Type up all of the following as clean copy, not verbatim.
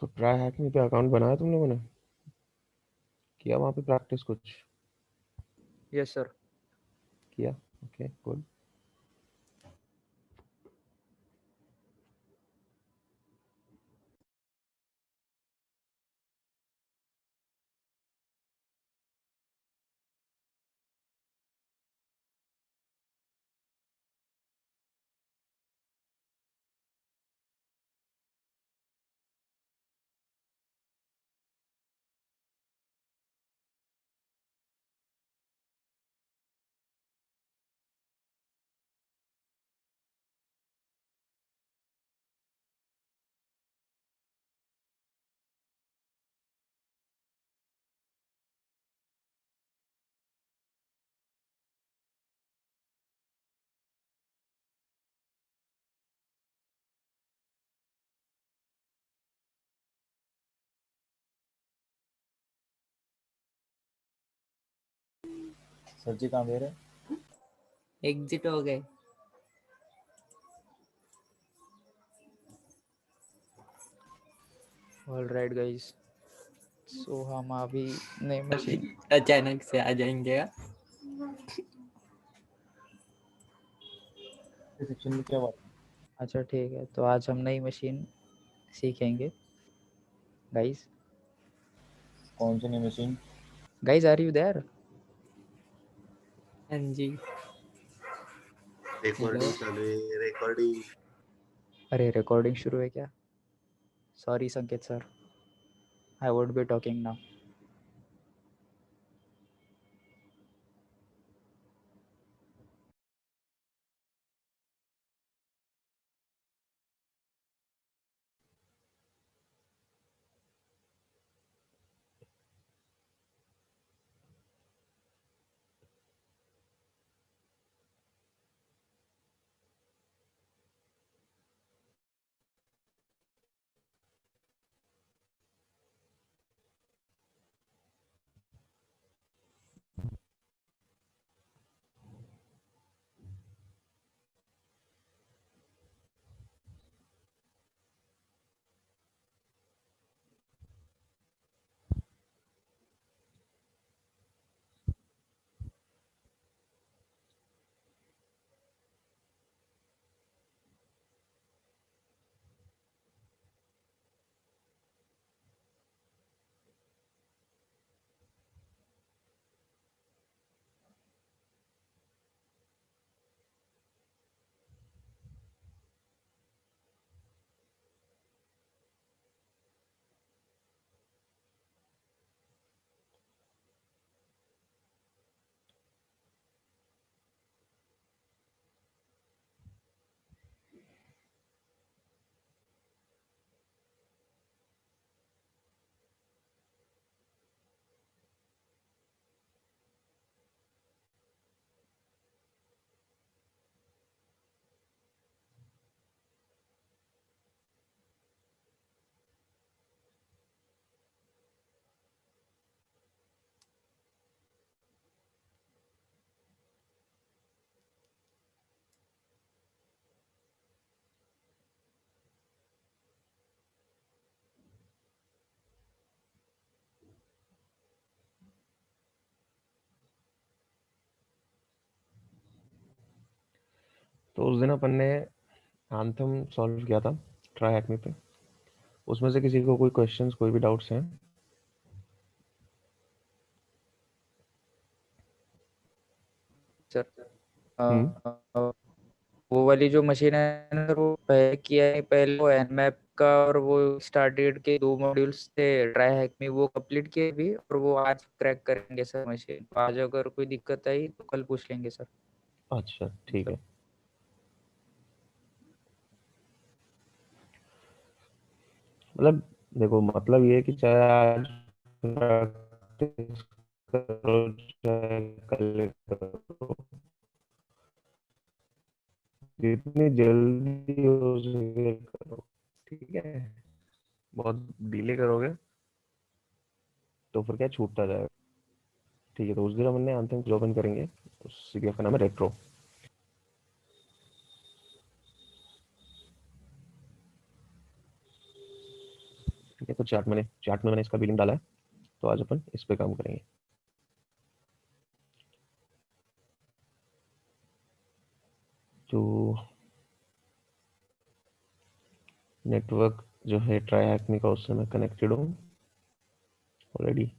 तो try hacking पे account बनाया तुम लोगों ने? किया वहाँ पे प्रैक्टिस कुछ? Yes sir. किया? Okay good. सर जी कहाँ गए रहे? एग्जिट हो गए। ऑलराइट गाइस, सो हम अभी नई मशीन अचानक से आ जाएंगे। सेक्शन में क्या बात? अच्छा ठीक है, तो आज हम नई मशीन सीखेंगे गाइस। कौन सी नई मशीन? Guys are you there? हाँ जी। रिकॉर्डिंग चालू है, रिकॉर्डिंग। अरे रिकॉर्डिंग शुरू है क्या? सॉरी संकेत sir, I would be talking now. तो उस दिन अपन ने एंथम सॉल्व किया था ट्राई हैकिंग पे। उसमें से किसी को कोई क्वेश्चंस, कोई भी डाउट्स हैं? सर हम्म। वो वाली जो मशीन है ना सर, वो पहले किया है, पहले वो एनमैप का और वो स्टार्टेड के 2 मॉड्यूल्स थे ट्राई हैक में, वो कंप्लीट किए भी, और वो आज क्रैक करेंगे सर मशीन। आज अगर कोई दिक्कत आई तो कल पूछ लेंगे सर। अच्छा ठीक है। मतलब देखो, मतलब ये है कि चाहे आज प्रैक्टिस करो चाहे कल करो, जितनी जल्दी हो सके करो। ठीक है, बहुत डिले करोगे तो फिर क्या छूटता जाएगा। ठीक है, तो उस दिन अपन ने अंतिम जो अपन करेंगे उस सीक्वेंस का नाम है रेट्रो। है, तो चार्ट में मैंने इसका भी लिंक डाला है, तो आज अपन इस पे काम करेंगे। तो नेटवर्क जो है ट्राई का, उससे मैं कनेक्टेड हूँ ऑलरेडी।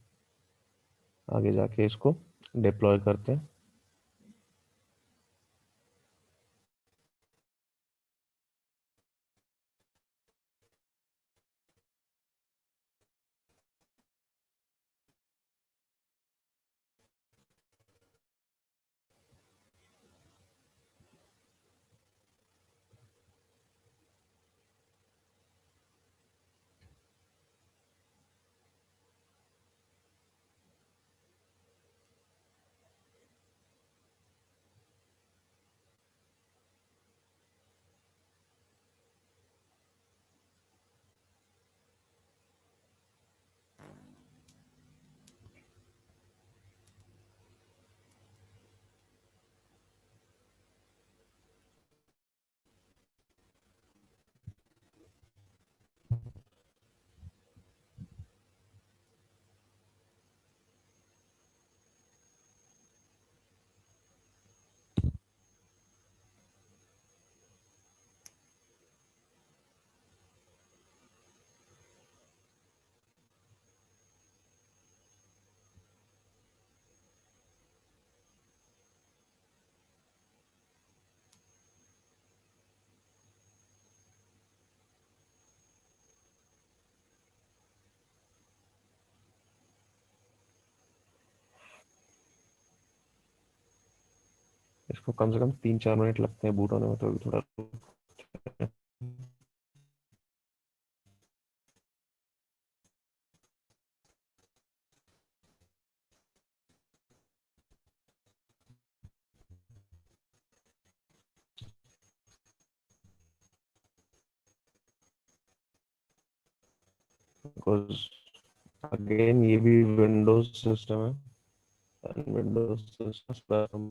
आगे जाके इसको डिप्लॉय करते हैं। इसको कम से कम 3-4 मिनट लगते हैं बूट होने में, तो अभी थोड़ा बिकॉज अगेन ये भी विंडोज सिस्टम है, विंडोज सिस्टम।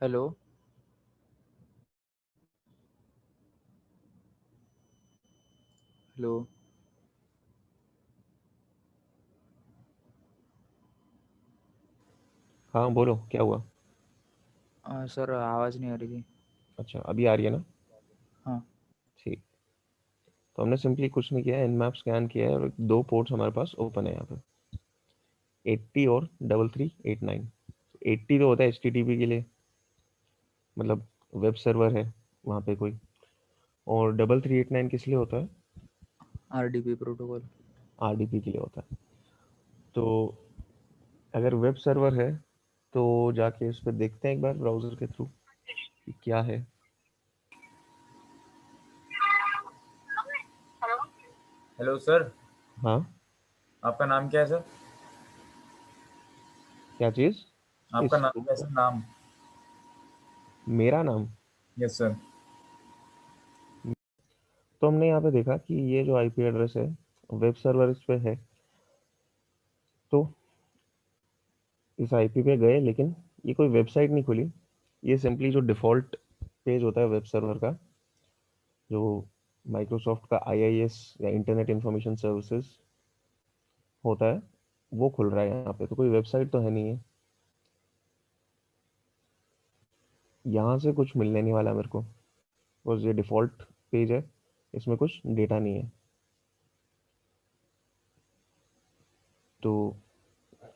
हेलो। हेलो। हाँ बोलो क्या हुआ। सर आवाज़ नहीं आ रही थी। अच्छा अभी आ रही है ना। हाँ। ठीक। तो हमने सिंपली कुछ नहीं किया है, मैप स्कैन किया है और दो पोर्ट्स हमारे पास ओपन है यहाँ पे, 80 और 3389। 80 तो होता है HTTP के लिए, मतलब वेब सर्वर है वहाँ पे कोई, और 3389 किस लिए होता है, RDP प्रोटोकॉल। RDP के लिए होता है। तो अगर वेब सर्वर है तो जाके इस पर देखते हैं एक बार ब्राउज़र के थ्रू कि क्या है। हेलो सर, हाँ आपका नाम क्या है सर? क्या चीज़। आपका इस नाम क्या है सर? नाम? मेरा नाम, यस सर। तो हमने यहाँ पे देखा कि ये जो IP एड्रेस है वेब सर्वर इस पे है, तो इस IP पे गए, लेकिन ये कोई वेबसाइट नहीं खुली, ये सिंपली जो डिफ़ॉल्ट पेज होता है वेब सर्वर का, जो माइक्रोसॉफ्ट का IIS या इंटरनेट इंफॉर्मेशन सर्विसेज होता है, वो खुल रहा है यहाँ पे। तो कोई वेबसाइट तो है नहीं है, यहाँ से कुछ मिलने नहीं वाला मेरे को, बस ये डिफ़ॉल्ट पेज है, इसमें कुछ डेटा नहीं है। तो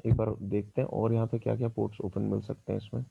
एक बार देखते हैं और यहाँ पे क्या क्या पोर्ट्स ओपन मिल सकते हैं इसमें।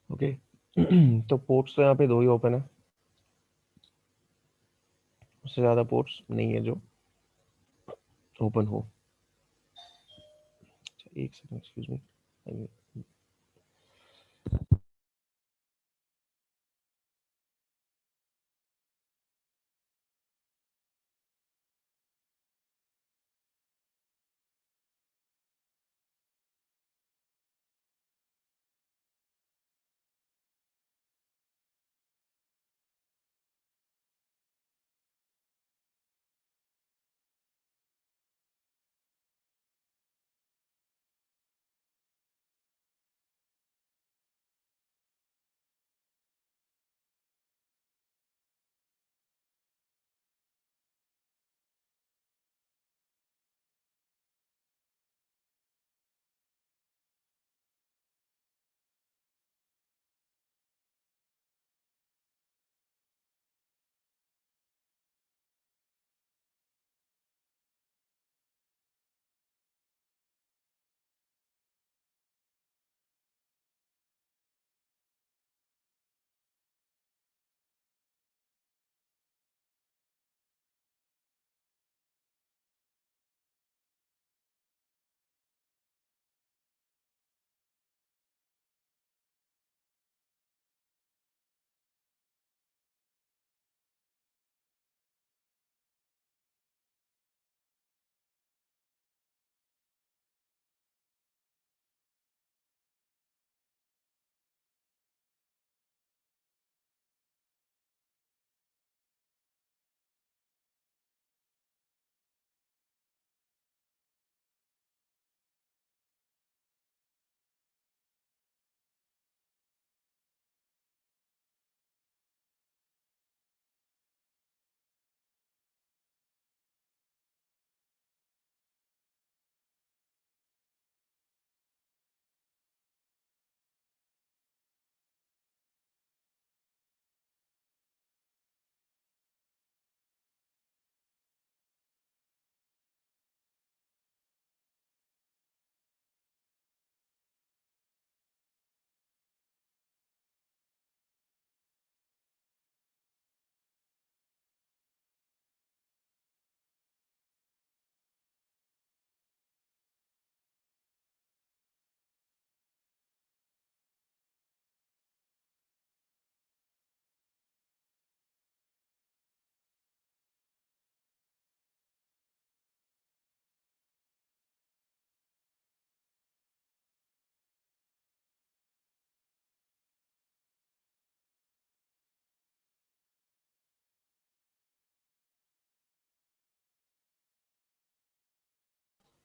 ओके। तो पोर्ट्स तो यहाँ पे दो ही ओपन है, उससे ज़्यादा पोर्ट्स नहीं है जो ओपन हो। अच्छा, एक सेकंड एक्सक्यूज मी।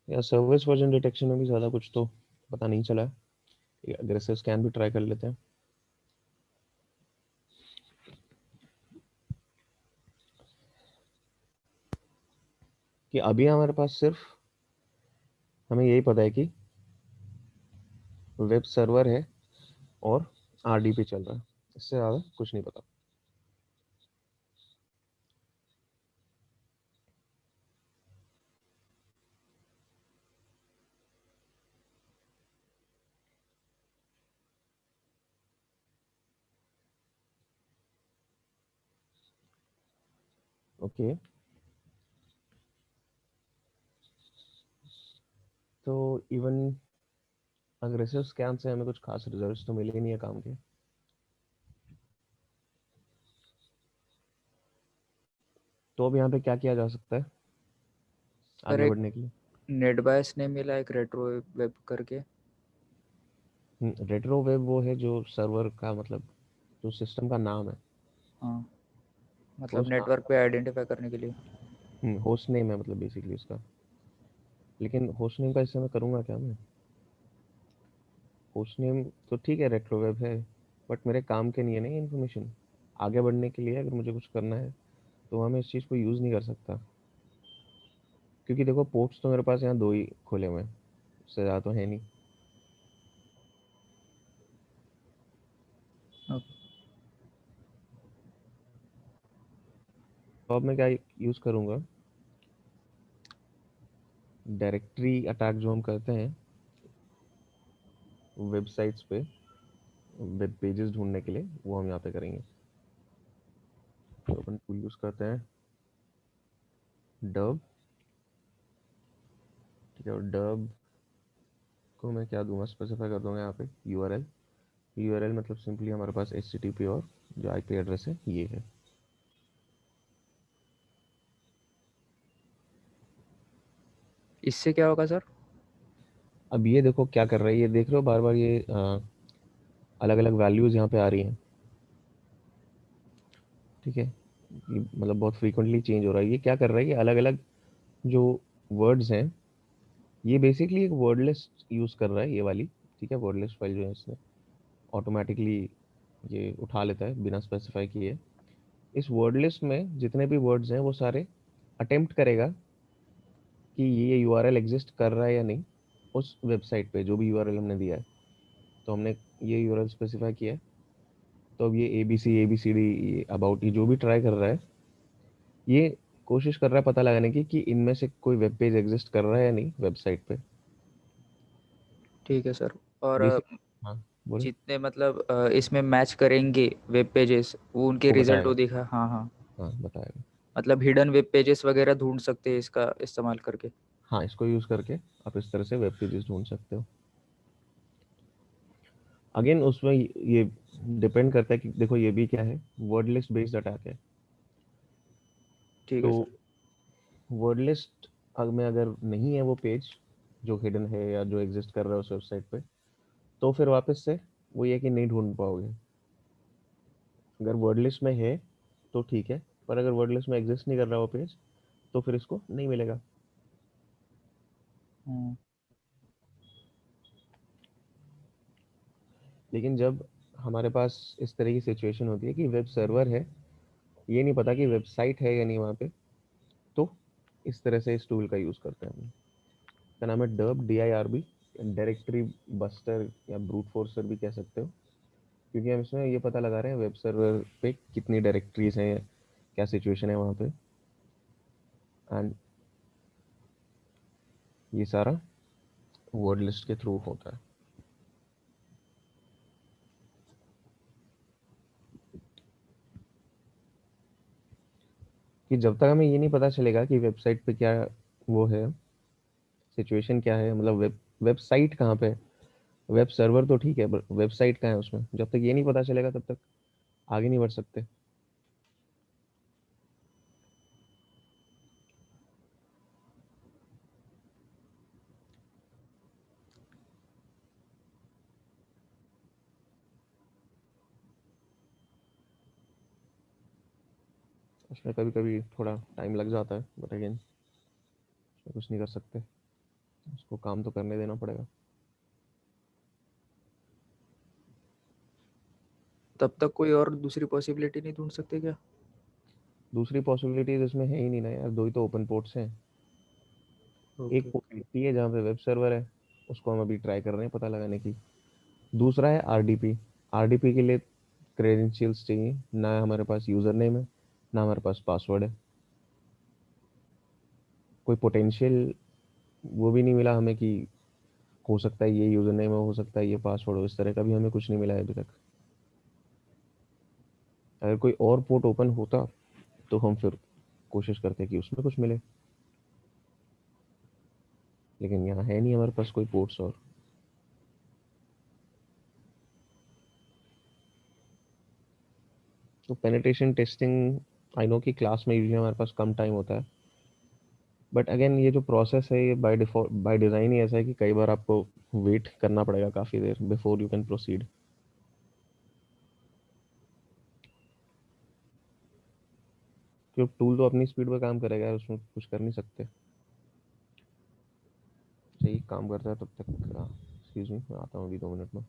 या सर्विस वर्जन डिटेक्शन में भी ज़्यादा कुछ तो पता नहीं चला है। अग्रेसिव स्कैन भी ट्राई कर लेते हैं। कि अभी हमारे पास सिर्फ हमें यही पता है कि वेब सर्वर है और आरडीपी चल रहा है, इससे ज़्यादा कुछ नहीं पता। ओके, तो इवन अग्रेसिव स्कैन से हमें कुछ खास रिजल्ट्स तो मिले ही नहीं है काम के। तो अब यहाँ पे क्या किया जा सकता है सर आगे एक बढ़ने के लिए? नेटबायस ने मिला एक रेट्रो वेब करके। रेट्रो वेब वो है जो सर्वर का मतलब जो सिस्टम का नाम है, हाँ, मतलब होस्ट नाम नेटवर्क पे आइडेंटिफाई करने के लिए। है, होस्ट नेम है मतलब बेसिकली उसका। लेकिन होस्ट नेम का इससे मैं करूँगा क्या? मैं होस्ट नेम तो ठीक है, रेट्रो वेब है, बट मेरे काम के नहीं है ना ये इन्फॉर्मेशन। आगे बढ़ने के लिए अगर मुझे कुछ करना है तो वहाँ मैं इस चीज़ को यूज़ नहीं कर सकता, क्योंकि देखो पोर्ट्स तो मेरे पास यहाँ दो ही खोले हुए हैं, उससे ज़्यादा तो है नहीं। ओके। तो अब मैं क्या यूज़ करूँगा, डायरेक्टरी अटैक जो हम करते हैं वेबसाइट्स पे, वेब पेजेस ढूंढने के लिए, वो हम यहाँ पे करेंगे। तो अपन टूल यूज़ करते हैं डब, ठीक है। और डब को मैं क्या दूंगा, स्पेसिफाई कर दूंगा यहाँ पे यूआरएल। यूआरएल मतलब सिंपली हमारे पास एचटीटीपी और जो आईपी एड्रेस है ये है। इससे क्या होगा सर? अब ये देखो क्या कर रहा है, ये देख रहे हो बार बार ये अलग अलग वैल्यूज यहाँ पे आ रही हैं, ठीक है। ये मतलब बहुत फ्रीक्वेंटली चेंज हो रहा है। ये क्या कर रहा है, ये अलग अलग जो वर्ड्स हैं, ये बेसिकली एक वर्ड लिस्ट यूज़ कर रहा है ये वाली, ठीक है। वर्ड लिस्ट फाइल जो है इसमें ऑटोमेटिकली ये उठा लेता है बिना स्पेसिफाई किए। इस वर्ड लिस्ट में जितने भी वर्ड्स हैं वो सारे अटेम्प्ट करेगा कि ये यूआरएल एग्जिस्ट कर रहा है या नहीं उस वेबसाइट पे, जो भी यूआरएल हमने दिया है। तो हमने ये यूआरएल स्पेसिफाई किया है, तो अब ये ABCD ये अबाउट ये जो भी ट्राई कर रहा है, ये कोशिश कर रहा है पता लगाने की कि इनमें से कोई वेब पेज एग्जिस्ट कर रहा है या नहीं वेबसाइट पे। ठीक है सर। और बेसिक, हाँ बोले, जितने मतलब इसमें मैच करेंगे वेब पेजेस, वो उनके वो रिजल्ट बताएगा, वो दिखा। हाँ हाँ, हाँ बताएगा। मतलब हिडन वेब पेजेस वगैरह ढूंढ सकते हैं इसका इस्तेमाल करके। हाँ, इसको यूज़ करके आप इस तरह से वेब पेजेस ढूंढ सकते हो। अगेन उसमें ये डिपेंड करता है कि देखो ये भी क्या है, वर्ड लिस्ट बेस्ड अटैक है। ठीक तो है सर। वर्ड लिस्ट में अगर नहीं है वो पेज जो हिडन है या जो एग्जिस्ट कर रहा है उस वेबसाइट पे, तो फिर वापस से वो ये कि नहीं ढूंढ पाओगे। अगर वर्ड लिस्ट में है तो ठीक है, पर अगर वर्ड लिस्ट में एग्जिस्ट नहीं कर रहा वो पेज, तो फिर इसको नहीं मिलेगा। हम्म, लेकिन जब हमारे पास इस तरह की सिचुएशन होती है कि वेब सर्वर है, ये नहीं पता कि वेबसाइट है या नहीं वहाँ पे, तो इस तरह से इस टूल का यूज़ करते हैं हम। इसका नाम है डर्ब, DIRB, डायरेक्टरी बस्टर या ब्रूट फोर्सर भी कह सकते हो, क्योंकि हम इसमें ये पता लगा रहे हैं वेब सर्वर पे कितनी डायरेक्टरीज हैं, क्या सिचुएशन है वहाँ पे। एंड ये सारा वर्ड लिस्ट के थ्रू होता है। कि जब तक हमें ये नहीं पता चलेगा कि वेबसाइट पे क्या वो है, सिचुएशन क्या है, मतलब वेबसाइट कहाँ पे है, वेब सर्वर तो ठीक है, वेबसाइट कहाँ है उसमें, जब तक ये नहीं पता चलेगा तब तक आगे नहीं बढ़ सकते। उसमें कभी कभी थोड़ा टाइम लग जाता है, बट अगेन कुछ नहीं कर सकते। उसको काम तो करने देना पड़ेगा। तब तक कोई और दूसरी पॉसिबिलिटी नहीं ढूंढ सकते क्या? दूसरी पॉसिबिलिटीज इसमें है ही नहीं ना यार, दो ही तो ओपन पोर्ट्स हैं। एक ओके पोर्ट ऐसी है जहाँ पे वेब सर्वर है, उसको हम अभी ट्राई कर रहे हैं पता लगाने की। दूसरा है आरडीपी। आरडीपी के लिए क्रेडेंशियल्स चाहिए, ना हमारे पास यूज़र नेम है ना हमारे पास पासवर्ड है। कोई पोटेंशियल वो भी नहीं मिला हमें कि हो सकता है ये यूज़र नेम हो सकता है ये पासवर्ड हो, इस तरह का भी हमें कुछ नहीं मिला है अभी तक। अगर कोई और पोर्ट ओपन होता तो हम फिर कोशिश करते कि उसमें कुछ मिले, लेकिन यहाँ है नहीं हमारे पास कोई पोर्ट्स। और तो पेनिट्रेशन टेस्टिंग, आई नो कि क्लास में यूजुअली हमारे पास कम टाइम होता है, बट अगेन ये जो प्रोसेस है ये बाय डिफॉल्ट बाय डिज़ाइन ही ऐसा है कि कई बार आपको वेट करना पड़ेगा काफ़ी देर बिफोर यू कैन प्रोसीड। क्योंकि टूल तो अपनी स्पीड पे काम करेगा यार, उसमें कुछ कर नहीं सकते। सही काम करता है तब तक। एक्सक्यूज मी, मैं आता हूँ अभी 2 मिनट में।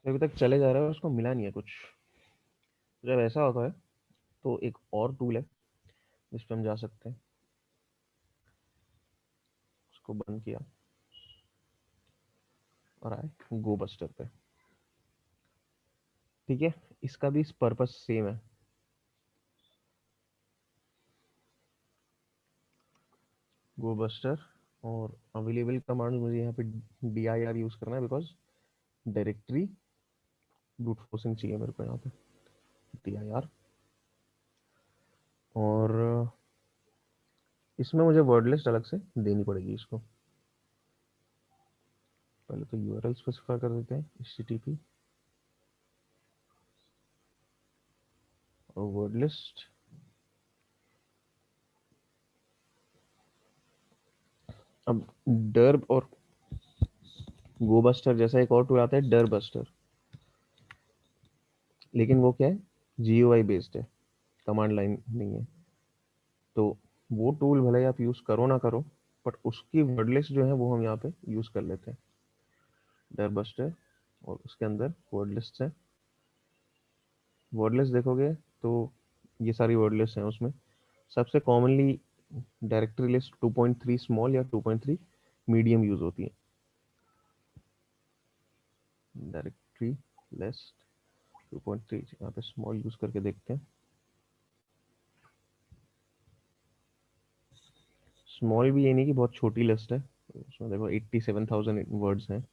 अभी तक चले जा रहा है, उसको मिला नहीं है कुछ। जब ऐसा होता है तो एक और टूल है जिस पे हम जा सकते हैं। उसको बंद किया और आए गो बस्टर पे। ठीक है, इसका भी पर्पस सेम है। गो बस्टर और अवेलेबल कमांड मुझे यहाँ पे dir यूज करना है, बिकॉज डायरेक्टरी ब्रूट फोर्सिंग चाहिए मेरे को यहाँ पे। dir और इसमें मुझे वर्ड लिस्ट अलग से देनी पड़ेगी इसको। पहले तो यूआरएल स्पेसिफाई कर देते हैं, http और वर्ड लिस्ट। अब डर और गो बस्टर जैसा एक और टूल आता है डर बस्टर, लेकिन वो क्या है, GUI बेस्ड है, कमांड लाइन नहीं है। तो वो टूल भले ही आप यूज करो ना करो, बट उसकी वर्ड लिस्ट जो है वो हम यहाँ पे यूज कर लेते हैं। डर बस्टर और उसके अंदर वर्ड लिस्ट है। वर्ड लिस्ट देखोगे तो ये सारी वर्ड लिस्ट हैं उसमें। सबसे कॉमनली डायरेक्टरी लिस्ट 2.3 स्मॉल या 2.3 मीडियम यूज होती है। डायरेक्टरी लिस्ट 2.3, यहाँ पे स्मॉल यूज करके देखते हैं। स्मॉल भी ये नहीं कि बहुत छोटी लिस्ट है, उसमें देखो 87,000 वर्ड्स हैं।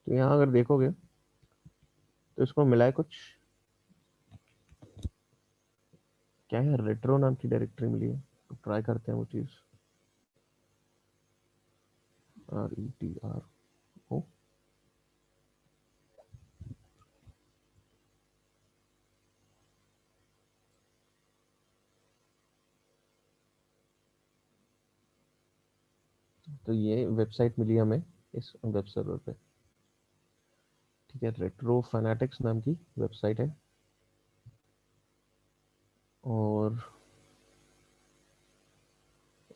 तो यहाँ अगर देखोगे तो इसको मिला है कुछ, क्या है, रेट्रो नाम की डायरेक्टरी मिली है। तो ट्राई करते हैं वो चीज। RETRO। तो ये वेबसाइट मिली हमें इस वेब सर्वर पे। ठीक है, रेट्रो फैनाटिक्स नाम की वेबसाइट है। और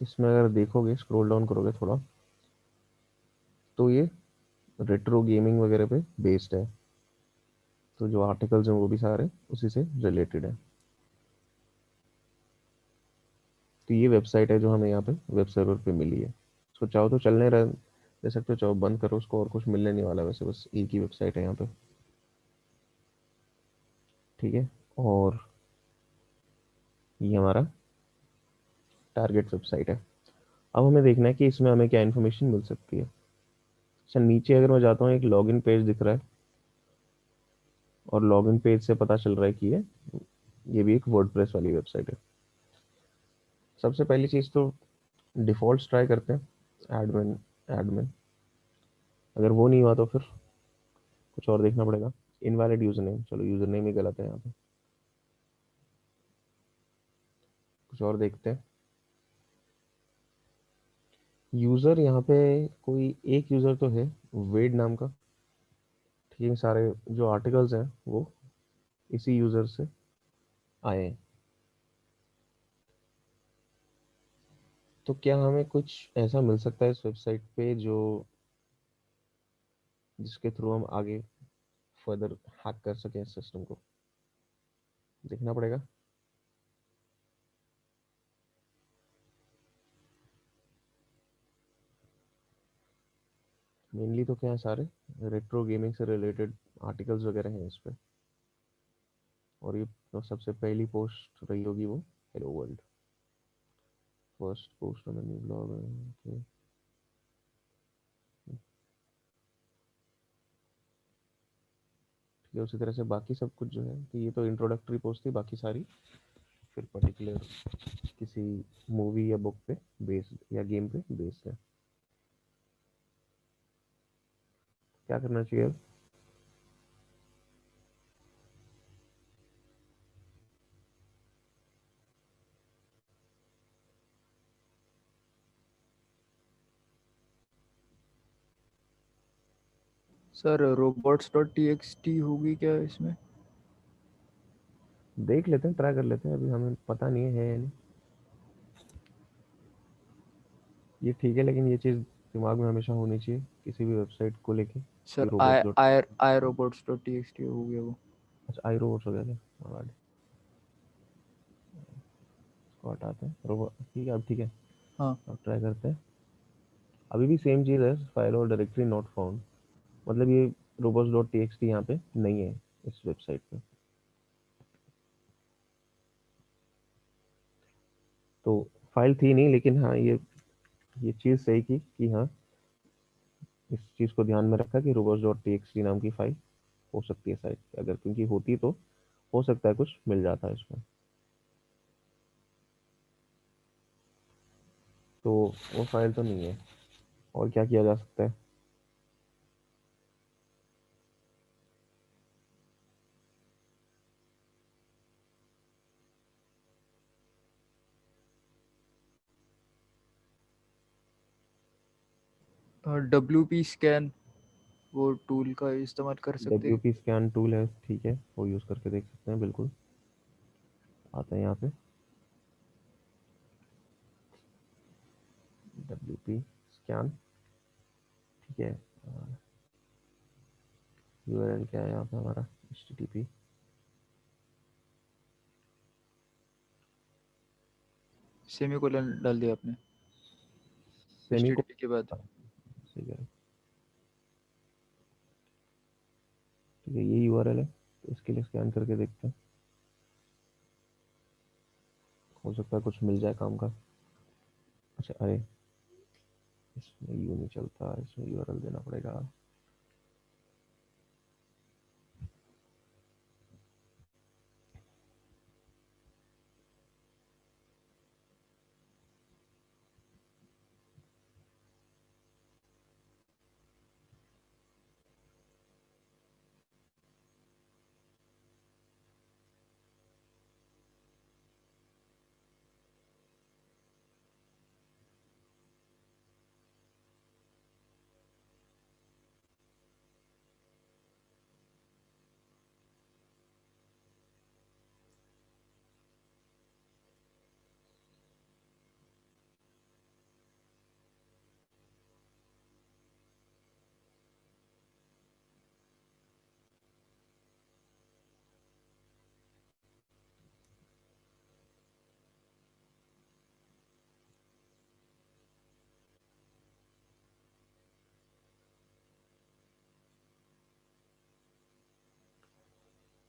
इसमें अगर देखोगे, स्क्रॉल डाउन करोगे थोड़ा, तो ये रेट्रो गेमिंग वगैरह पे बेस्ड है। तो जो आर्टिकल्स हैं वो भी सारे उसी से रिलेटेड है। तो ये वेबसाइट है जो हमें यहाँ पे वेब सर्वर पे मिली है। उसको चाहो तो चलने रह दे सकते हो, चाहो बंद करो उसको, और कुछ मिलने नहीं वाला वैसे, बस एक ही वेबसाइट है यहाँ पे। ठीक है, और ये हमारा टारगेट वेबसाइट है। अब हमें देखना है कि इसमें हमें क्या इन्फॉर्मेशन मिल सकती है। अच्छा, नीचे अगर मैं जाता हूँ एक लॉगिन पेज दिख रहा है, और लॉगिन पेज से पता चल रहा है कि ये भी एक वर्डप्रेस वाली वेबसाइट है। सबसे पहली चीज़ तो डिफ़ॉल्ट्स ट्राई करते हैं, एडमिन एडमिन। अगर वो नहीं हुआ तो फिर कुछ और देखना पड़ेगा। इनवैलिड यूजर नेम, चलो यूजर नेम ही गलत है यहाँ पे, कुछ और देखते हैं। यूज़र यहाँ पे कोई एक यूज़र तो है, वेड नाम का। ठीक है, सारे जो आर्टिकल्स हैं वो इसी यूज़र से आए हैं। तो क्या हमें कुछ ऐसा मिल सकता है इस वेबसाइट पे जो जिसके थ्रू हम आगे फर्दर हैक कर सकें इस सिस्टम को? देखना पड़ेगा। मेनली तो क्या है, सारे रेट्रो गेमिंग से रिलेटेड आर्टिकल्स वगैरह हैं इस पे। और ये तो सबसे पहली पोस्ट रही होगी वो hello world, first post on new blog. Okay, ठीक है। उसी तरह से बाकी सब कुछ जो है, तो ये तो इंट्रोडक्टरी पोस्ट थी, बाकी सारी फिर पर्टिकुलर किसी मूवी या बुक पे बेस्ड या गेम पे बेस्ड है। क्या करना चाहिए अब? सर robots.txt होगी क्या इसमें? देख लेते हैं, ट्राई कर लेते हैं, अभी हमें पता नहीं है या नहीं। ये ठीक है, लेकिन ये चीज़ दिमाग में हमेशा होनी चाहिए किसी भी वेबसाइट को लेके कि सर रोबोट डॉट। आई robots.txt हो गया वो। अच्छा, आई रोबोट्स हो गया क्या? हाँ, इसको हटाते हैं रोबोट। ठीक है, अब ठीक है, हाँ अब ट्राई करते हैं। अभी भी सेम चीज़ है, फाइल और डायरेक्टरी नॉट फाउंड। मतलब ये robots dot T x T यहाँ पे नहीं है इस वेबसाइट पे। तो फाइल थी नहीं, लेकिन हाँ ये चीज़ सही की कि हाँ इस चीज़ को ध्यान में रखा कि robots dot T x T नाम की फाइल हो सकती है साइट पे, अगर क्योंकि होती तो हो सकता है कुछ मिल जाता है इसमें। तो वो फाइल तो नहीं है। और क्या किया जा सकता है? WP स्कैन वो टूल का इस्तेमाल कर सकते डब्ल्यू हैं। पी स्कैन टूल है, ठीक है, वो यूज़ करके देख सकते हैं, बिल्कुल। आते हैं यहाँ पे डब्ल्यू पी स्कैन, ठीक है। यूआरएल क्या है यहाँ पे हमारा? http सेमीकोलन डाल दिया आपने सेमी को, HTTP के बाद। ठीक है, ठीक है, ये यूआरएल है, तो इसके लिए स्कैन करके देखते हैं, हो सकता है कुछ मिल जाए काम का। अच्छा, अरे इसमें यू नहीं चलता, इसमें यूआरएल देना पड़ेगा।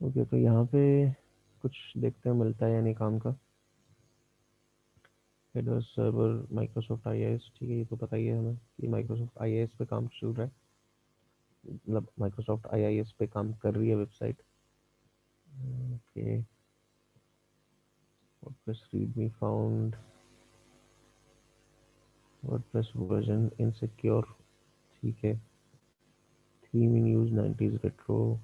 ओके, तो यहाँ पे कुछ देखते हैं मिलता है या नहीं काम का। हेडर सर्वर माइक्रोसॉफ्ट आईएएस, ठीक है, ये तो पता ही है हमें कि माइक्रोसॉफ्ट आईएएस पे काम चल रहा है, मतलब माइक्रोसॉफ्ट आईआईएस पे काम कर रही है website. Okay, WordPress readme found, WordPress version insecure, ठीक है, theme in use 90s retro.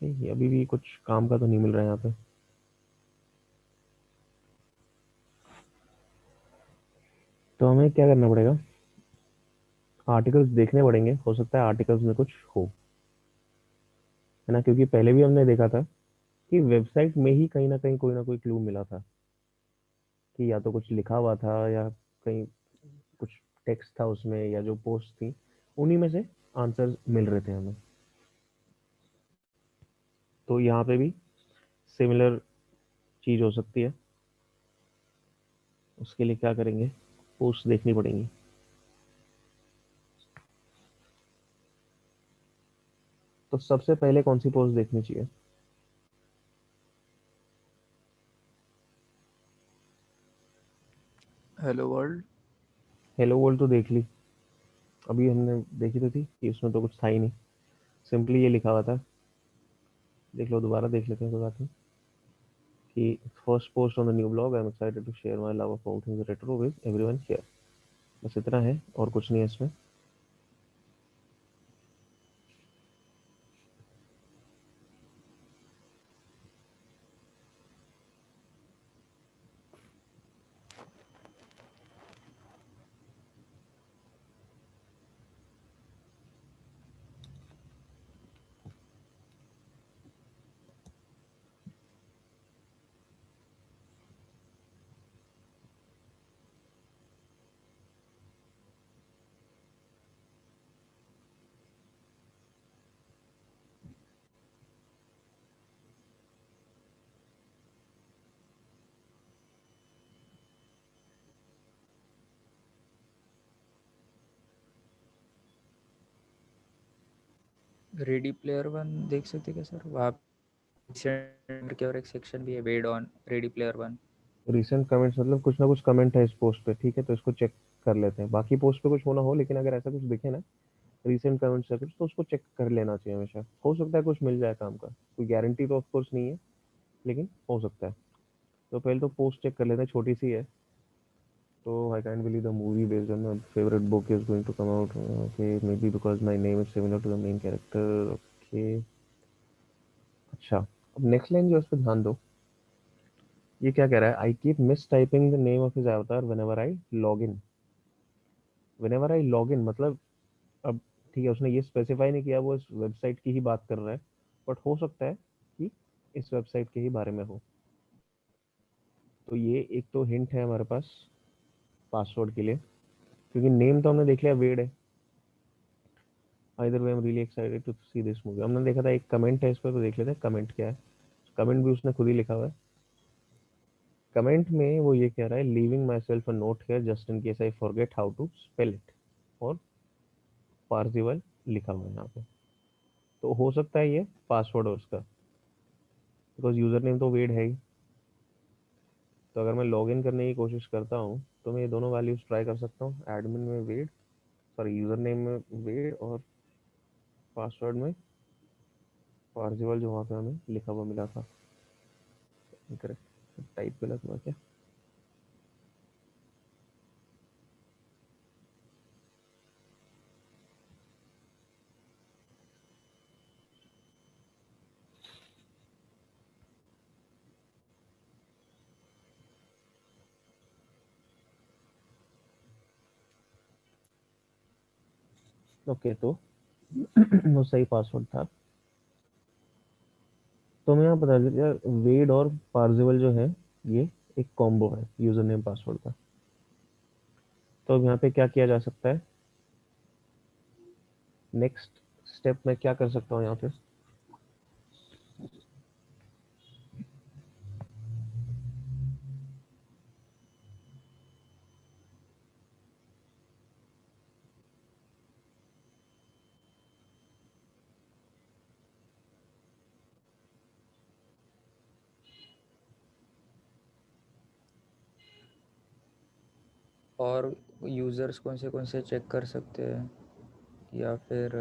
ये अभी भी कुछ काम का तो नहीं मिल रहा है यहाँ पे। तो हमें क्या करना पड़ेगा, आर्टिकल्स देखने पड़ेंगे, हो सकता है आर्टिकल्स में कुछ हो, है ना, क्योंकि पहले भी हमने देखा था कि वेबसाइट में ही कहीं ना कोई क्लू मिला था कि या तो कुछ लिखा हुआ था या कहीं कुछ टेक्स्ट था उसमें, या जो पोस्ट थी उन्हीं में से आंसर मिल रहे थे हमें। तो यहाँ पे भी सिमिलर चीज हो सकती है। उसके लिए क्या करेंगे, पोस्ट देखनी पड़ेंगी। तो सबसे पहले कौन सी पोस्ट देखनी चाहिए? Hello world. हेलो वर्ल्ड तो देख ली, अभी हमने देखी तो थी कि उसमें तो कुछ था ही नहीं, सिंपली ये लिखा हुआ था। देख लो, दोबारा देख लेते हैं कोई बात नहीं। कि first post on the new blog, I am excited to share my love of all things retro with everyone here. बस इतना है और कुछ नहीं है इसमें। रेडी प्लेयर वन देख सकते क्या सर? वहाँ के और एक सेक्शन भी है bed on ready player one. Recent comments मतलब कुछ ना कुछ कमेंट है इस पोस्ट पे, ठीक है, तो इसको चेक कर लेते हैं। बाकी पोस्ट पे कुछ होना हो, लेकिन अगर ऐसा कुछ दिखे ना रिसेंट कमेंट्स या कुछ, तो उसको चेक कर लेना चाहिए हमेशा। हो सकता है कुछ मिल जाए काम का, कोई गारंटी तो ऑफ कोर्स नहीं है, लेकिन हो सकता है। तो पहले तो पोस्ट चेक कर लेते हैं, छोटी सी है। तो I can't believe the movie based on my favourite book is going to come out, okay, maybe because my name is similar to the main character, okay. अच्छा, अब नेक्स्ट लाइन जो है उस पर ध्यान दो। ये क्या कह रहा है, I keep mistyping the name of his avatar whenever I log in. Whenever I log in मतलब, अब ठीक है, उसने ये स्पेसिफाई नहीं किया वो इस वेबसाइट की ही बात कर रहा है, बट हो सकता है कि इस वेबसाइट के ही बारे में हो। तो ये एक तो हिंट है हमारे पास पासवर्ड के लिए, क्योंकि नेम तो हमने देख लिया, वेड है। Either way I am really excited to see this movie. हमने देखा था एक कमेंट है इस पर, तो देख लेते हैं कमेंट क्या है। कमेंट भी उसने खुद ही लिखा हुआ है। कमेंट में वो ये कह रहा है, leaving myself a note here just in case I forget how to spell it, और पार्सिवल लिखा हुआ है यहाँ पे। तो हो सकता है ये पासवर्ड है उसका, बिकॉज यूजर नेम तो वेड है ही। तो अगर मैं लॉगिन करने की कोशिश करता हूँ तो मैं ये दोनों वैल्यूज ट्राई कर सकता हूँ, एडमिन में वेड, सॉरी यूजर नेम में वेड, और पासवर्ड में पार्सिवल जो वहाँ पे हमें लिखा हुआ मिला था। करेक्ट, टाइप गलत हुआ क्या? ओके, तो वो सही पासवर्ड था। तो मैं यहाँ बता दिया, वेड और पार्सिवल जो है ये एक कॉम्बो है यूजर नेम पासवर्ड का। तो अब यहाँ पे क्या किया जा सकता है, नेक्स्ट स्टेप में क्या कर सकता हूँ यहाँ पे, और यूज़र्स कौन से चेक कर सकते हैं, या फिर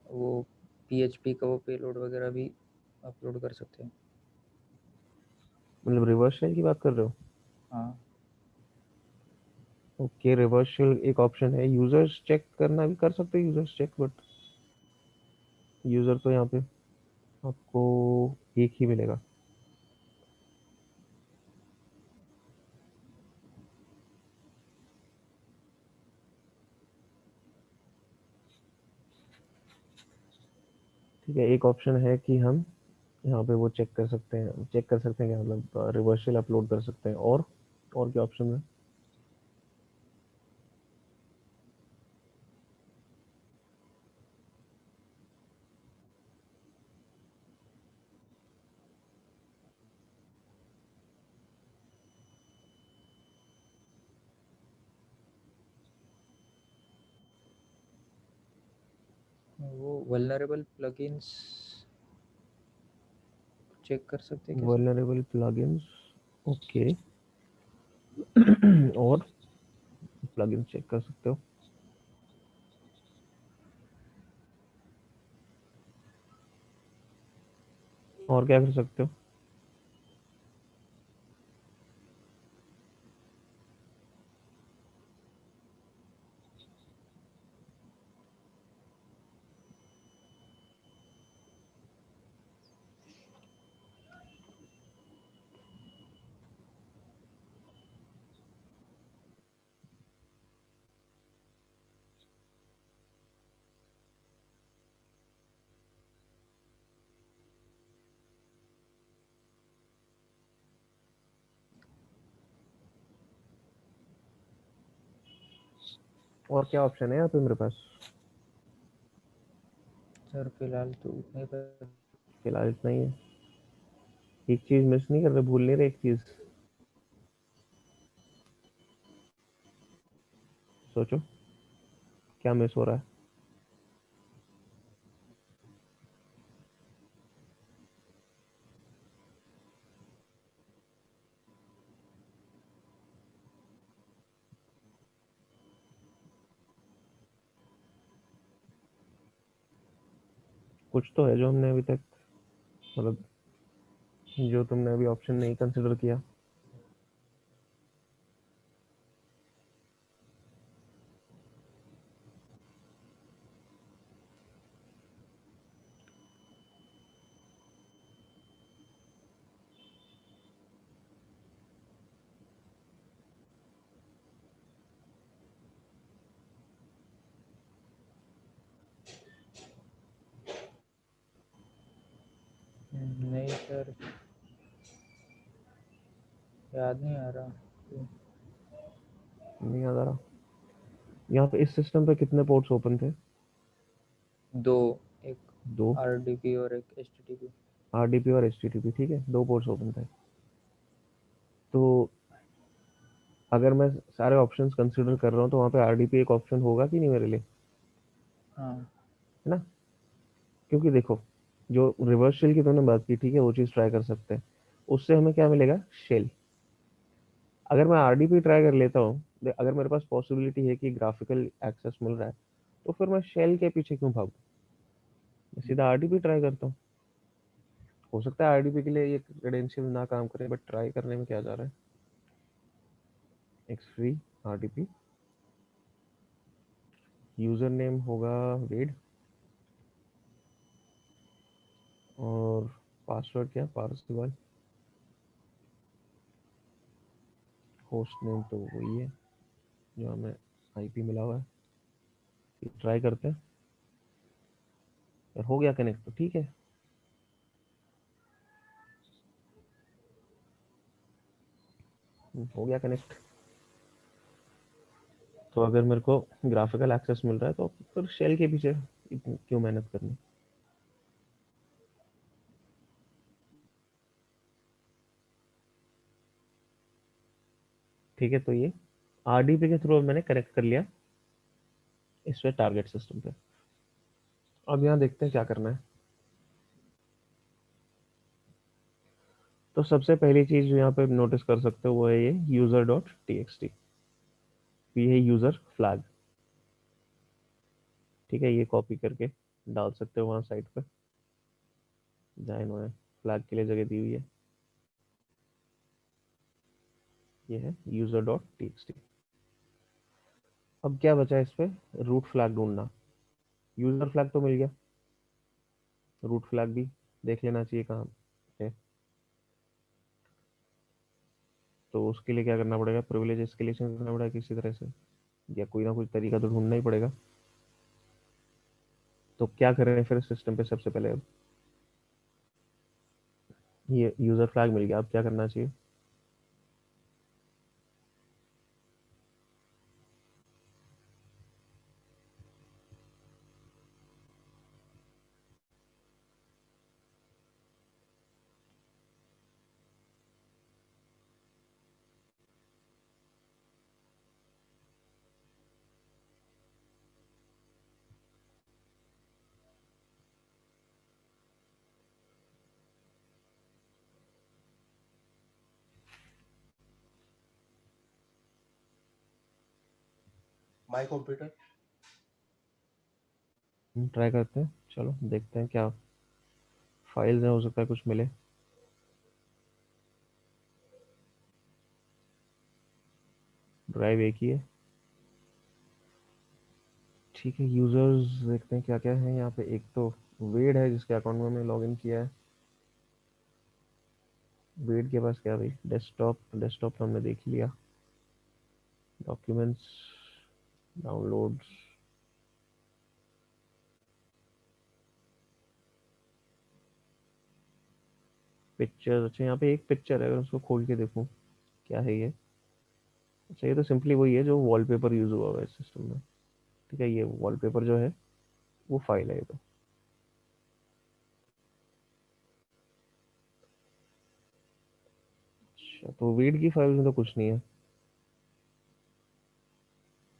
वो पीएचपी का वो पेलोड वगैरह भी अपलोड कर सकते हैं? मतलब रिवर्स शेल की बात कर रहे हो? हाँ। ओके, रिवर्स शेल एक ऑप्शन है, यूजर्स चेक करना भी कर सकते हैं, यूजर्स चेक, बट यूजर तो यहाँ पे आपको एक ही मिलेगा। ठीक है, एक ऑप्शन है कि हम यहाँ पे वो चेक कर सकते हैं, क्या मतलब रिवर्सल अपलोड कर सकते हैं, और क्या ऑप्शन है? वो वल्नरेबल प्लगइन्स चेक कर सकते हैं क्या सर? Vulnerable plugins, okay. और प्लगइन्स चेक कर सकते हो। और क्या कर सकते हो? और क्या ऑप्शन है यहाँ पे मेरे पास? सर फिलहाल तो उतना ही पता। फिलहाल इतना ही है। एक चीज मिस नहीं कर रहे, भूल नहीं रहे एक चीज? सोचो क्या मिस हो रहा है। कुछ तो है जो हमने अभी तक, मतलब जो तुमने अभी ऑप्शन नहीं कंसिडर किया। नहीं सर, याद नहीं आ रहा। नहीं याद आ रहा। यहाँ पे इस सिस्टम पे कितने पोर्ट्स ओपन थे? 2, एक 2। RDP और एक HTTP। RDP और HTTP, ठीक है, 2 पोर्ट्स ओपन थे। तो अगर मैं सारे ऑप्शंस कंसिडर कर रहा हूँ तो वहाँ पे RDP एक ऑप्शन होगा कि नहीं मेरे लिए, हाँ है ना? क्योंकि देखो, जो रिवर्स शेल की तुमने बात की, ठीक है, वो चीज़ ट्राई कर सकते हैं। उससे हमें क्या मिलेगा? शेल। अगर मैं RDP ट्राई कर लेता हूँ, अगर मेरे पास पॉसिबिलिटी है कि ग्राफिकल एक्सेस मिल रहा है, तो फिर मैं शेल के पीछे क्यों भागूं? मैं सीधा RDP ट्राई करता हूँ। हो सकता है RDP के लिए ये क्रेडेंशियल ना काम करे, बट ट्राई करने में क्या जा रहा है? X free RDP, user name होगा वेड, और पासवर्ड क्या? पारसिवल। होस्ट नेम तो वही है जो हमें IP मिला हुआ है। ट्राई करते हैं। हो गया कनेक्ट तो ठीक है। हो गया कनेक्ट। तो अगर मेरे को ग्राफिकल एक्सेस मिल रहा है तो फिर शेल के पीछे इतनी क्यों मेहनत करनी? ठीक है, तो ये RDP के थ्रू मैंने कनेक्ट कर लिया इस पे, टारगेट सिस्टम पे। अब यहाँ देखते हैं क्या करना है। तो सबसे पहली चीज जो यहाँ पे नोटिस कर सकते हो वो है ये user.txt। ये है यूजर फ्लैग, ठीक है, ये कॉपी करके डाल सकते हो वहाँ साइट पे, जहाँ इन्होंने फ्लैग के लिए जगह दी हुई है। ये है user.txt। अब क्या बचा है इस पे? रूट फ्लैग ढूंढना। यूजर फ्लैग तो मिल गया, रूट फ्लैग भी देख लेना चाहिए कहाँ है। तो उसके लिए क्या करना पड़ेगा? प्रिविलेज एस्केलेशन करना पड़ेगा किसी तरह से, या कोई ना कोई तरीका तो ढूंढना ही पड़ेगा। तो क्या करें फिर सिस्टम पे सबसे पहले? अब ये यूज़र फ्लैग मिल गया, अब क्या करना चाहिए? My computer. ट्राई करते हैं, चलो देखते हैं क्या फाइल्स हैं, हो सकता है कुछ मिले। ड्राइव एक ही है, ठीक है। यूजर्स देखते हैं क्या क्या है यहाँ पे। एक तो वेड है जिसके अकाउंट में हमने लॉगिन किया है। वेड के पास क्या भाई? डेस्कटॉप, डेस्कटॉप तो हमने देख लिया। Documents, downloads, pictures. अच्छा यहाँ पे एक पिक्चर है, अगर उसको खोल के देखूँ क्या है ये? अच्छा ये तो सिंपली वही है जो वॉलपेपर यूज हुआ हुआ है सिस्टम में। ठीक है, ये वॉलपेपर जो है वो फाइल है ये तो। अच्छा तो वेड की फाइल में तो कुछ नहीं है।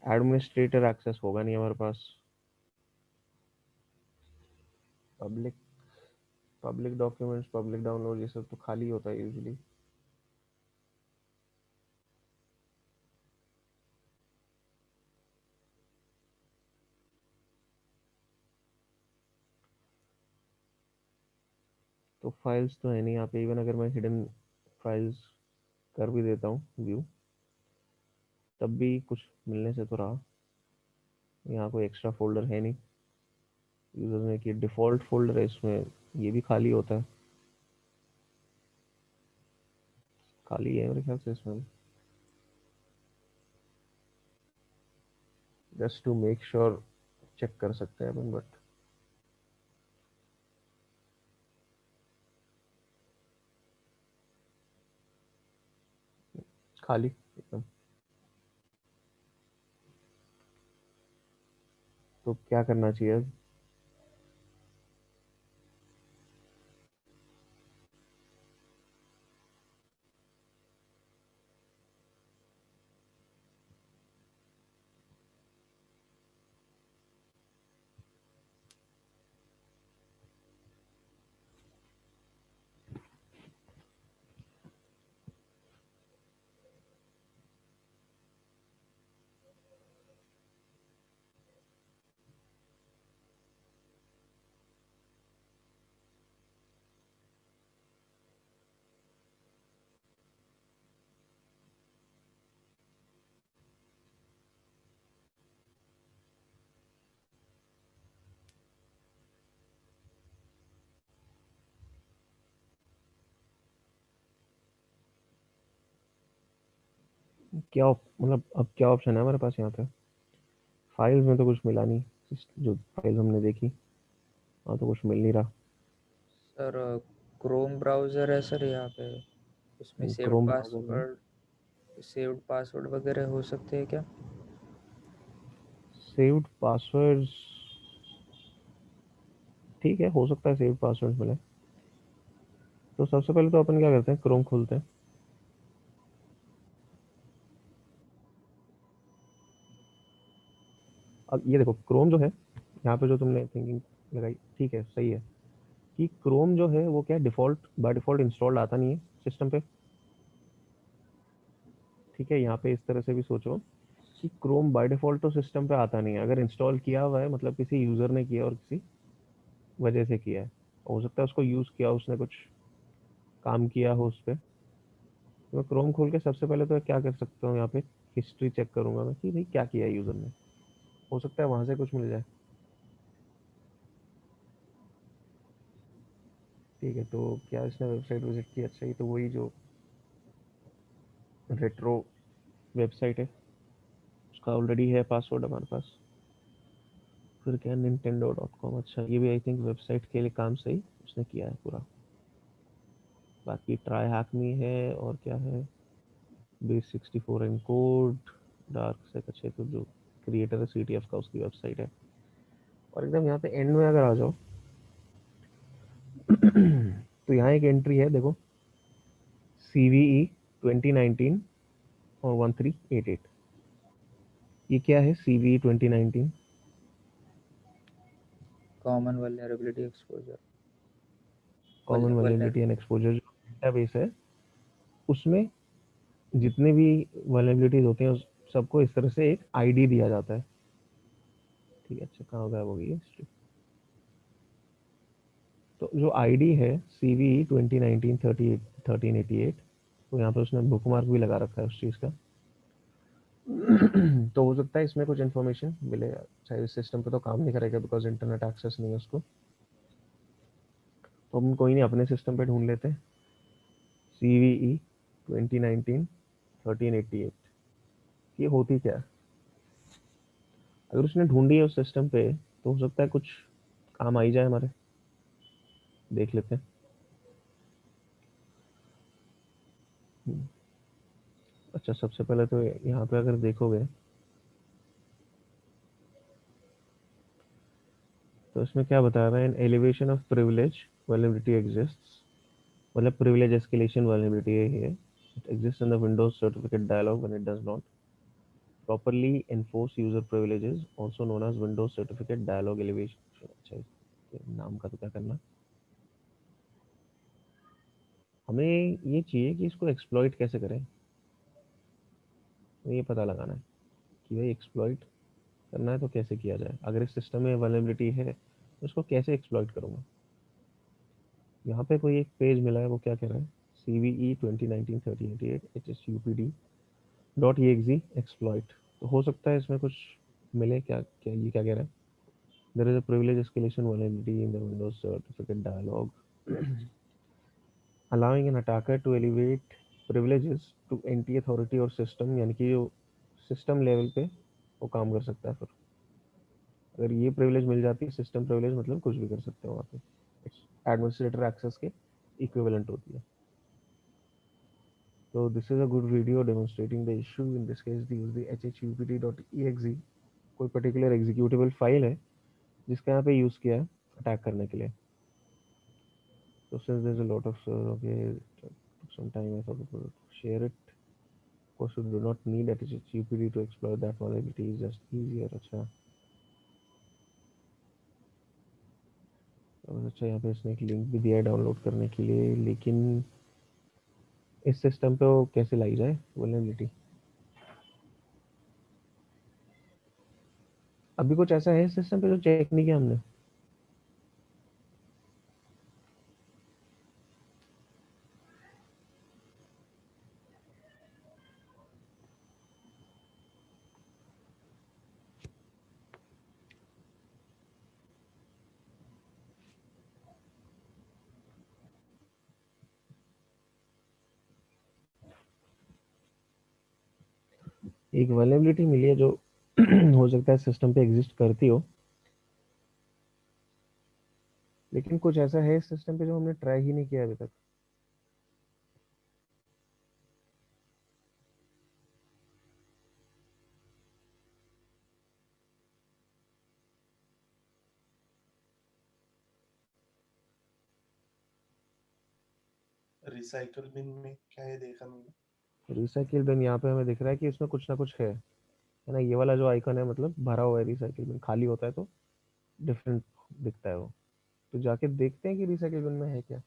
एडमिनिस्ट्रेटर एक्सेस होगा नहीं हमारे पास। Public, public documents, public download, ये सब तो खाली होता है यूजुअली। तो फाइल्स तो है नहीं यहाँ पे। इवन अगर मैं हिडन फाइल्स कर भी देता हूँ व्यू, तब भी कुछ मिलने से तो रहा। यहाँ कोई एक्स्ट्रा फोल्डर है नहीं। यूजर ने कि डिफॉल्ट फोल्डर है इसमें, ये भी खाली होता है। खाली है मेरे ख्याल से इसमें। Just to make sure check कर सकते हैं अपन, बट खाली एकदम। तो क्या करना चाहिए अब? मतलब अब क्या ऑप्शन है हमारे पास यहाँ पे? फाइल्स में तो कुछ मिला नहीं। जो फाइल हमने देखी, हाँ तो कुछ मिल नहीं रहा। सर क्रोम ब्राउज़र है सर यहाँ पे, उसमें क्रोम ब्राउजर है। सेव्ड पासवर्ड वगैरह हो सकते हैं क्या? सेव्ड पासवर्ड्स, ठीक है, हो सकता है सेव्ड पासवर्ड मिले। तो सबसे पहले तो अपन क्या करते हैं, क्रोम खोलते हैं। अब ये देखो क्रोम जो है, यहाँ पे जो तुमने थिंकिंग लगाई, ठीक है, सही है कि क्रोम जो है वो क्या डिफॉल्ट, बाय डिफॉल्ट इंस्टॉल्ड आता नहीं है सिस्टम पे। ठीक है, यहाँ पे इस तरह से भी सोचो कि क्रोम बाय डिफॉल्ट तो सिस्टम पे आता नहीं है। अगर इंस्टॉल किया हुआ है मतलब किसी यूजर ने किया और किसी वजह से किया है, हो सकता है उसको यूज किया, उसने कुछ काम किया हो उस पर। तो मैं क्रोम खोल के सबसे पहले तो क्या कर सकता हूँ, यहाँ पे हिस्ट्री चेक करूंगा मैं कि भाई क्या किया है यूजर ने। हो सकता है वहां से कुछ मिल जाए। ठीक है, तो क्या इसने वेबसाइट विजिट की? अच्छा ये तो वही जो रेट्रो वेबसाइट है, उसका ऑलरेडी है पासवर्ड हमारे पास। फिर क्या nintendo.com, अच्छा ये भी आई थिंक वेबसाइट के लिए काम सही उसने किया है पूरा। बाकी ट्राई हैकमी है और क्या है, बेस 64 एनकोड, डार्क से अच्छे तो जो क्रिएटर है CTF का उसकी वेबसाइट है। और एकदम यहाँ पे एंड में अगर आ जाओ तो यहाँ एक एंट्री है देखो, CVE 2019 और 1388। ये क्या है CVE 2019? Common vulnerability exposure, common vulnerability and exposure जो डेटाबेस है उसमें जितने भी वल्नरेबिलिटीज होते हैं उस सबको इस तरह से एक आईडी दिया जाता है। ठीक है, अच्छा कहाँ गायब हो गई है हिस्ट्री? तो जो आईडी है CVE 2019 1388, तो यहाँ पे उसने बुकमार्क भी लगा रखा है उस चीज़ का। तो हो सकता है इसमें कुछ इन्फॉर्मेशन मिले, चाहे इस सिस्टम पे तो काम नहीं करेगा बिकॉज इंटरनेट एक्सेस नहीं है उसको, तो हम कोई नहीं अपने सिस्टम पे ढूंढ लेते हैं। CVE 2019 1388 ये होती क्या है? अगर उसने ढूंढी है उस सिस्टम पे तो हो सकता है कुछ काम आई जाए हमारे, देख लेते हैं। अच्छा सबसे पहले तो यहाँ पे अगर देखोगे तो इसमें क्या बता रहा है, elevation of privilege vulnerability exists, मतलब प्रिविलेज एस्केलेशन वल्नरेबिलिटी है, it exist in the Windows certificate dialog when it does not properly enforce user privileges, also known as Windows Certificate Dialog Elevation। अच्छा इसके नाम का तो क्या करना, हमें ये चाहिए कि इसको एक्सप्लॉइट कैसे करें, हमें ये पता लगाना है कि भाई एक्सप्लॉइट करना है तो कैसे किया जाए। अगर इस सिस्टम में वल्नरेबिलिटी है तो उसको कैसे एक्सप्लॉइट करूँगा। यहाँ पे कोई एक पेज मिला है, वो क्या कह रहा है, CVE 2019-3088 HSUPD.exe exploit। तो हो सकता है इसमें कुछ मिले, क्या क्या ये क्या कह रहा है, there is a privilege escalation vulnerability in the Windows certificate dialog allowing an attacker to elevate privileges to NT authority और system, यानी कि जो सिस्टम लेवल पे वो काम कर सकता है। फिर अगर ये प्रिविलेज मिल जाती है, सिस्टम प्रिविलेज मतलब कुछ भी कर सकते हो वहाँ पे, एडमिनिस्ट्रेटर एक्सेस के इक्विवेलेंट होती है। So this is a good video demonstrating the issue. In this case, they use the hhupd.exe, कोई पर्टिकुलर एग्जीक्यूटेबल फाइल है जिसका यहाँ पे यूज़ किया है अटैक करने के लिए। So since there's a lot of okay, took some time I thought to share it. Of course, you do not need HTTP to exploit that vulnerability. Is just easier. अच्छा और अच्छा यहाँ पे इसने एक लिंक भी दिया है डाउनलोड करने के लिए, लेकिन इस सिस्टम पे वो कैसे लाई जाए वल्नरेबिलिटी। अभी कुछ ऐसा है इस सिस्टम पे जो चेक नहीं किया हमने। एक वल्नरेबिलिटी मिली है जो हो सकता है सिस्टम पे एग्जिस्ट करती हो, लेकिन कुछ ऐसा है इस सिस्टम पे जो हमने ट्राई ही नहीं किया अभी तक। रिसाइकल बिन में क्या है देखा मैंने। रिसाइकिल बिन यहाँ पे हमें दिख रहा है कि इसमें कुछ ना कुछ है ना। ये वाला जो आइकन है मतलब भरा हुआ है, रिसाइकिल बिन खाली होता है तो डिफरेंट दिखता है वो। तो जाके देखते हैं कि रिसाइकिल बिन में है क्या।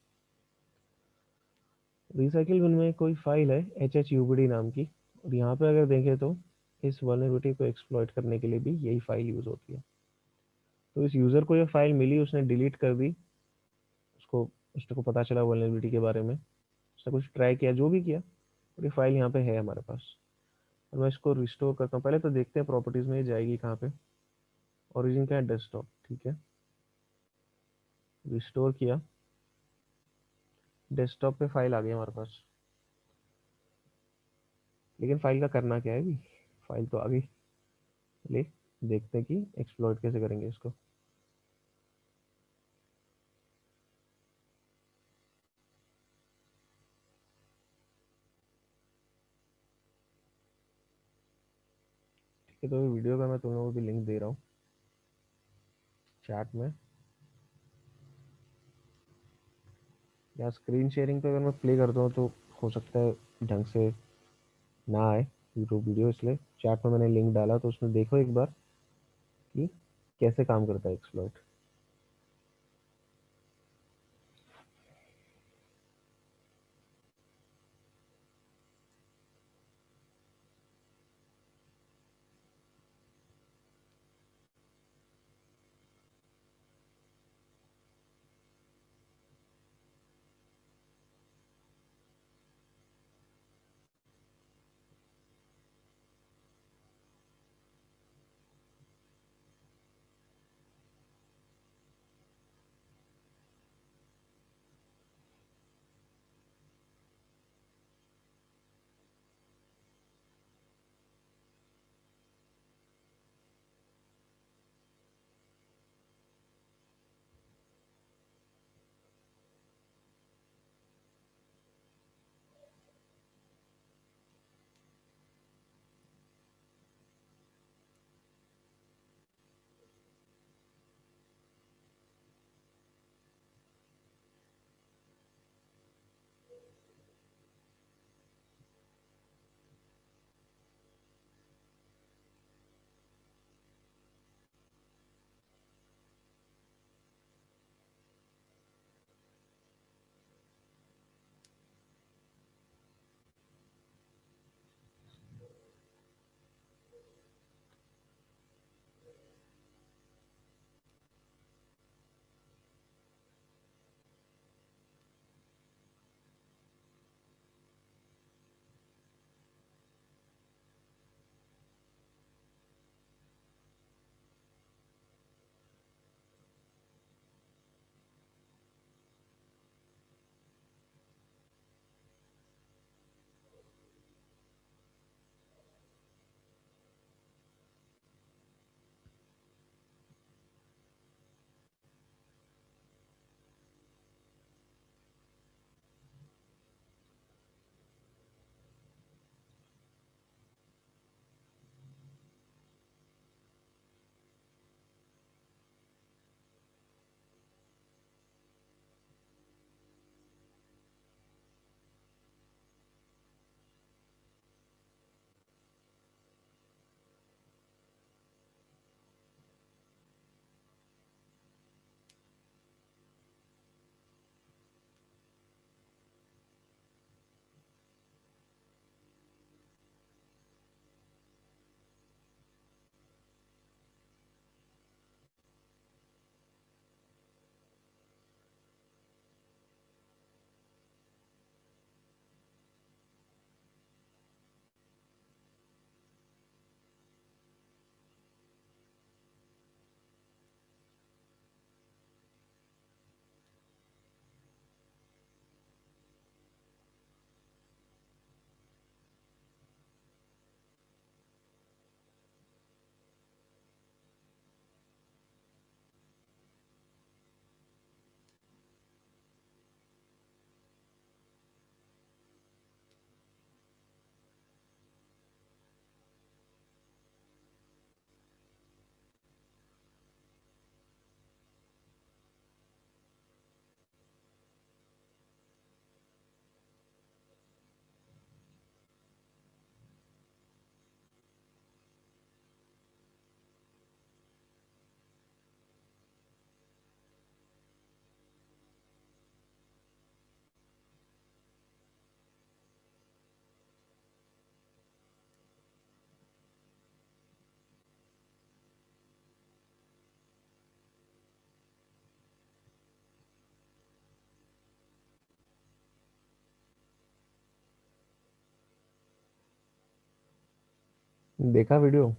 रिसाइकिल बिन में कोई फाइल है HHUBD नाम की, और यहाँ पे अगर देखें तो इस वल्नरेबिलिटी को एक्सप्लॉइट करने के लिए भी यही फाइल यूज होती है। तो इस यूजर को ये फाइल मिली, उसने डिलीट कर दी, उसको उसको पता चला वल्नरेबिलिटी के बारे में, उसने कुछ ट्राई किया, जो भी किया, और ये फाइल यहाँ पे है हमारे पास। और मैं इसको रिस्टोर करता हूँ। पहले तो देखते हैं प्रॉपर्टीज में ये जाएगी कहाँ पे। ओरिजिन क्या है, डेस्कटॉप, ठीक है। रिस्टोर किया, डेस्कटॉप पे फाइल आ गई हमारे पास, लेकिन फाइल का करना क्या है अभी, फाइल तो आ गई। ले देखते हैं कि एक्सप्लॉइट कैसे करेंगे इसको। ठीक है, तो वीडियो का मैं तुम लोगों को भी लिंक दे रहा हूँ चैट में। या स्क्रीन शेयरिंग पे अगर मैं प्ले करता हूँ तो हो सकता है ढंग से ना आए यूट्यूब वीडियो, इसलिए चैट में मैंने लिंक डाला, तो उसमें देखो एक बार कि कैसे काम करता है एक्सप्लॉइट। देखा वीडियो?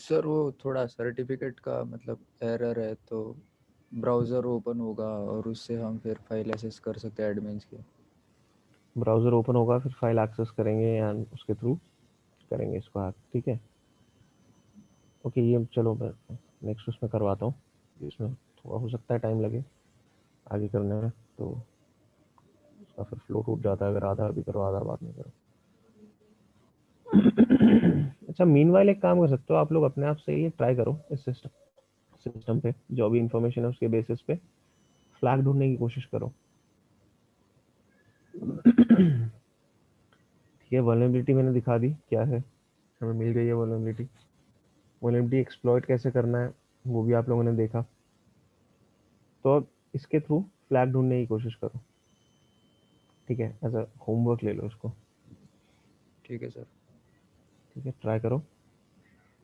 सर वो थोड़ा सर्टिफिकेट का मतलब एरर है, तो ब्राउज़र ओपन होगा और उससे हम फिर फाइल एक्सेस कर सकते हैं एडमिन्स के। ब्राउज़र ओपन होगा, फिर फाइल एक्सेस करेंगे या उसके थ्रू करेंगे इसको हैक, ठीक है। ओके, ये चलो मैं नेक्स्ट उसमें करवाता हूँ, इसमें थोड़ा हो सकता है टाइम लगे आगे करने में, तो उसका फिर फ्लो टूट जाता है अगर आधा अभी करो आधा बाद में करो। अच्छा, मीनवाइल एक काम कर सकते हो आप लोग, अपने आप से ये ट्राई करो इस सिस्टम पे जो भी इंफॉर्मेशन है उसके बेसिस पे फ्लैग ढूंढने की कोशिश करो। ठीक है, वल्नरेबिलिटी मैंने दिखा दी क्या है, हमें मिल गई है वल्नरेबिलिटी। वल्नरेबिलिटी एक्सप्लॉइट कैसे करना है वो भी आप लोगों ने देखा, तो अब इसके थ्रू फ्लैग ढूंढने की कोशिश करो, ठीक है। एज अ होमवर्क ले लो इसको, ठीक है सर। ठीक है, ट्राई करो।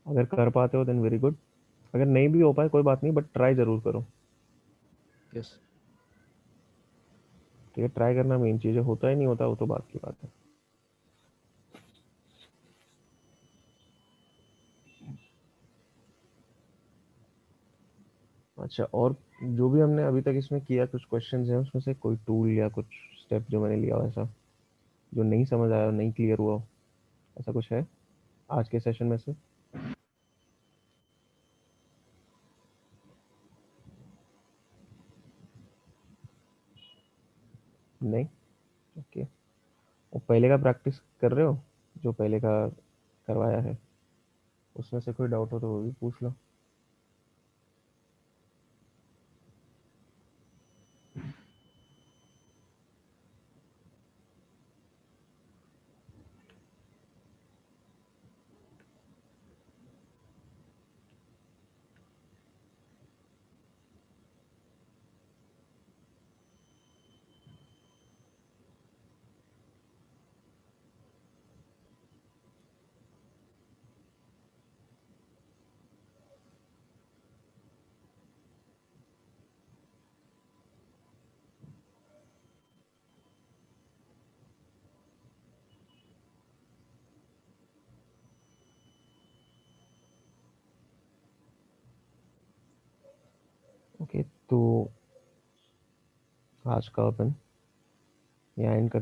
अगर कर पाते हो देन वेरी गुड, अगर नहीं भी हो पाए कोई बात नहीं, बट ट्राई जरूर करो, यस। ठीक है। ट्राई करना मेन चीज़ है, होता ही नहीं होता वो तो बात की बात है। अच्छा, और जो भी हमने अभी तक इसमें किया कुछ क्वेश्चंस हैं उसमें से कोई टूल या कुछ स्टेप जो मैंने लिया हो ऐसा जो नहीं समझ आया, नहीं क्लियर हुआ हो, ऐसा कुछ है आज के सेशन में से? नहीं? ओके, वो पहले का प्रैक्टिस कर रहे हो जो पहले का करवाया है, उसमें से कोई डाउट हो तो वो भी पूछ लो। ओके, तो आज का अपन यहाँ एंड कर